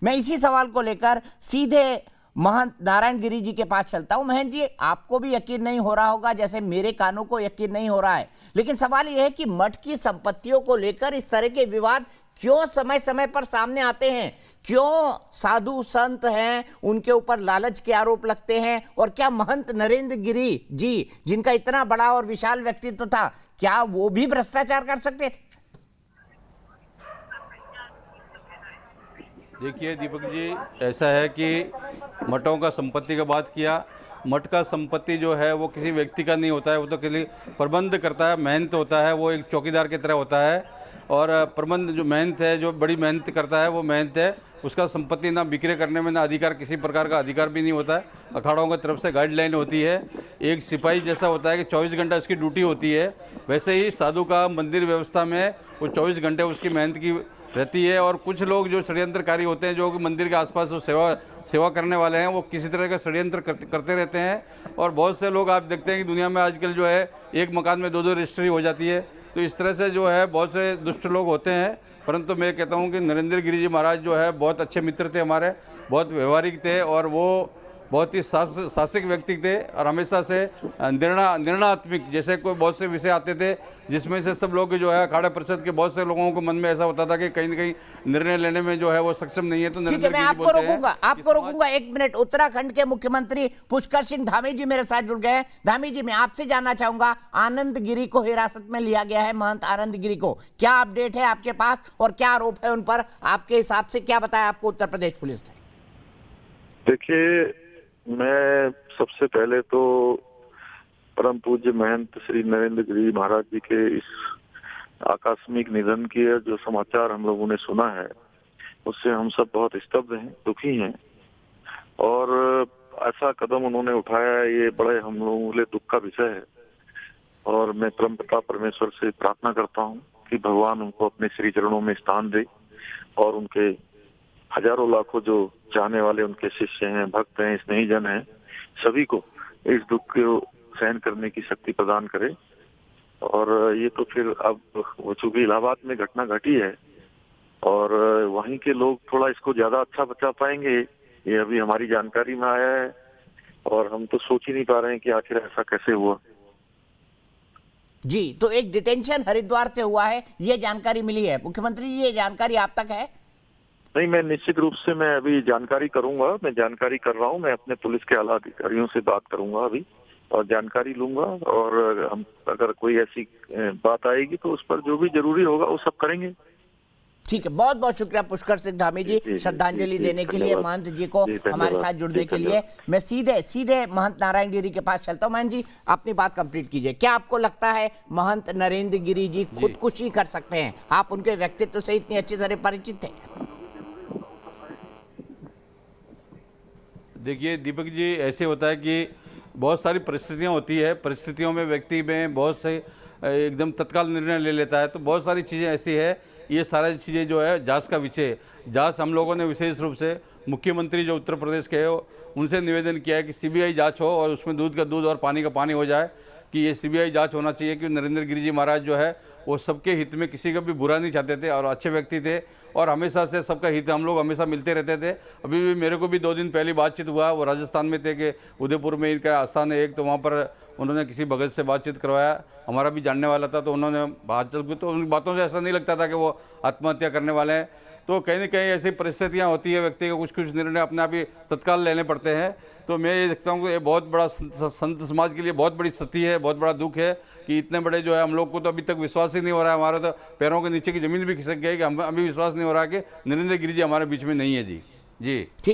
मैं इसी सवाल को लेकर सीधे महंत नारायण गिरि जी के पास चलता हूं। महंत जी, आपको भी यकीन नहीं हो रहा होगा जैसे मेरे कानों को यकीन नहीं हो रहा है, लेकिन सवाल यह है कि मठ की संपत्तियों को लेकर इस तरह के विवाद क्यों समय समय पर सामने आते हैं? क्यों साधु संत हैं उनके ऊपर लालच के आरोप लगते हैं? और क्या महंत नरेंद्र गिरि जी, जिनका इतना बड़ा और विशाल व्यक्तित्व था, क्या वो भी भ्रष्टाचार कर सकते थे? देखिए दीपक जी, ऐसा है कि मठों का संपत्ति का बात किया। मठ का संपत्ति जो है वो किसी व्यक्ति का नहीं होता है, वो तो किसी प्रबंध करता है, मेहनत होता है, वो एक चौकीदार की तरह होता है। और प्रबंध जो मेहनत है, जो बड़ी मेहनत करता है, वो मेहनत है, उसका संपत्ति ना बिक्री करने में ना अधिकार, किसी प्रकार का अधिकार भी नहीं होता है। अखाड़ों की तरफ से गाइडलाइन होती है। एक सिपाही जैसा होता है कि 24 घंटा उसकी ड्यूटी होती है, वैसे ही साधु का मंदिर व्यवस्था में वो 24 घंटे उसकी मेहनत की रहती है। और कुछ लोग जो षड्यंत्रकारी होते हैं, जो मंदिर के आसपास जो सेवा करने वाले हैं, वो किसी तरह का षड्यंत्र करते रहते हैं। और बहुत से लोग आप देखते हैं कि दुनिया में आजकल जो है एक मकान में दो रजिस्ट्री हो जाती है। तो इस तरह से जो है बहुत से दुष्ट लोग होते हैं। परंतु मैं कहता हूं कि नरेंद्र गिरि जी महाराज जो है बहुत अच्छे मित्र थे हमारे, बहुत व्यवहारिक थे, और वो बहुत ही साहसिक व्यक्ति थे। और हमेशा से निर्णयात्मक, जैसे कोई बहुत से विषय आते थे जिसमें से सब लोग जो है अखाड़ा परिषद के बहुत से लोगों को मन में ऐसा होता था कि कहीं न कहीं निर्णय लेने में जो है वो सक्षम नहीं है। तो ठीक है, मैं आपको रोकूंगा 1 मिनट। उत्तराखंड के मुख्यमंत्री पुष्कर सिंह धामी जी मेरे साथ जुड़ गए हैं। धामी जी, मैं आपसे जानना चाहूंगा, आनंद गिरि को हिरासत में लिया गया है, महंत आनंद गिरि को, क्या अपडेट है आपके पास और क्या आरोप है उन पर? आपके हिसाब से क्या बताया आपको उत्तर प्रदेश पुलिस ने? देखिए, मैं सबसे पहले तो परम पूज्य महंत श्री नरेंद्र गिरि महाराज जी के इस आकस्मिक निधन की जो समाचार हम लोगों ने सुना है, उससे हम सब बहुत स्तब्ध हैं, दुखी हैं। और ऐसा कदम उन्होंने उठाया, ये बड़े हम लोगों के लिए दुख का विषय है। और मैं परमपिता परमेश्वर से प्रार्थना करता हूँ कि भगवान उनको अपने श्री चरणों में स्थान दे, और उनके हजारों लाखों जो चाहने वाले उनके शिष्य हैं, भक्त हैं, स्नेहीजन हैं, सभी को इस दुख को सहन करने की शक्ति प्रदान करे। और ये तो फिर अब वो चूंकि इलाहाबाद में घटना घटी है और वहीं के लोग थोड़ा इसको ज्यादा अच्छा बचा पाएंगे, ये अभी हमारी जानकारी में आया है। और हम तो सोच ही नहीं पा रहे हैं कि आखिर ऐसा कैसे हुआ। जी, तो एक डिटेंशन हरिद्वार से हुआ है, ये जानकारी मिली है। मुख्यमंत्री जी, ये जानकारी आप तक है? नहीं, मैं निश्चित रूप से मैं अभी जानकारी करूंगा, मैं जानकारी कर रहा हूं। मैं अपने पुलिस के आला अधिकारियों से बात करूंगा अभी और जानकारी लूंगा। और हम अगर कोई ऐसी बात आएगी तो उस पर जो भी जरूरी होगा वो सब करेंगे। ठीक है, बहुत बहुत शुक्रिया पुष्कर सिंह धामी जी, श्रद्धांजलि देने के लिए, महंत जी को हमारे साथ जुड़ने के लिए। मैं सीधे महंत नारायण गिरि के पास चलता हूं। महंत जी, अपनी बात कंप्लीट कीजिए। क्या आपको लगता है महंत नरेंद्र गिरि जी खुदकुशी कर सकते हैं? आप उनके व्यक्तित्व से इतनी अच्छी तरह परिचित थे। देखिए दीपक जी, ऐसे होता है कि बहुत सारी परिस्थितियां होती है, परिस्थितियों में व्यक्ति में बहुत से एकदम तत्काल निर्णय ले लेता है। तो बहुत सारी चीज़ें ऐसी है, ये सारी चीज़ें जो है जांच का विषय। जांच हम लोगों ने विशेष रूप से मुख्यमंत्री जो उत्तर प्रदेश के है उनसे निवेदन किया है कि सीबीआई जांच हो और उसमें दूध का दूध और पानी का पानी हो जाए, कि ये सीबीआई जांच होना चाहिए। कि नरेंद्र गिरि जी महाराज जो है वो सबके हित में, किसी का भी बुरा नहीं चाहते थे और अच्छे व्यक्ति थे, और हमेशा से सबका हित हम लोग हमेशा मिलते रहते थे। अभी भी मेरे को भी 2 दिन पहले बातचीत हुआ, वो राजस्थान में थे कि उदयपुर में इनका आस्थान है एक, तो वहाँ पर उन्होंने किसी भगत से बातचीत करवाया, हमारा भी जानने वाला था, तो उन्होंने बातचीत की। तो उन बातों से ऐसा नहीं लगता था कि वो आत्महत्या करने वाले हैं। तो कहीं ना कहीं ऐसी परिस्थितियाँ होती है, व्यक्ति को कुछ निर्णय अपने आप ही तत्काल लेने पड़ते हैं। तो मैं ये देखता हूँ कि ये बहुत बड़ा संत समाज के लिए बहुत बड़ी क्षति है, बहुत बड़ा दुख है कि इतने बड़े जो है, हम लोग को तो अभी तक विश्वास ही नहीं हो रहा है, हमारे तो पैरों के नीचे की जमीन भी खिसक गई कि हम अभी विश्वास नहीं हो रहा कि नरेंद्र गिरि जी हमारे बीच में नहीं है। जी ठीक।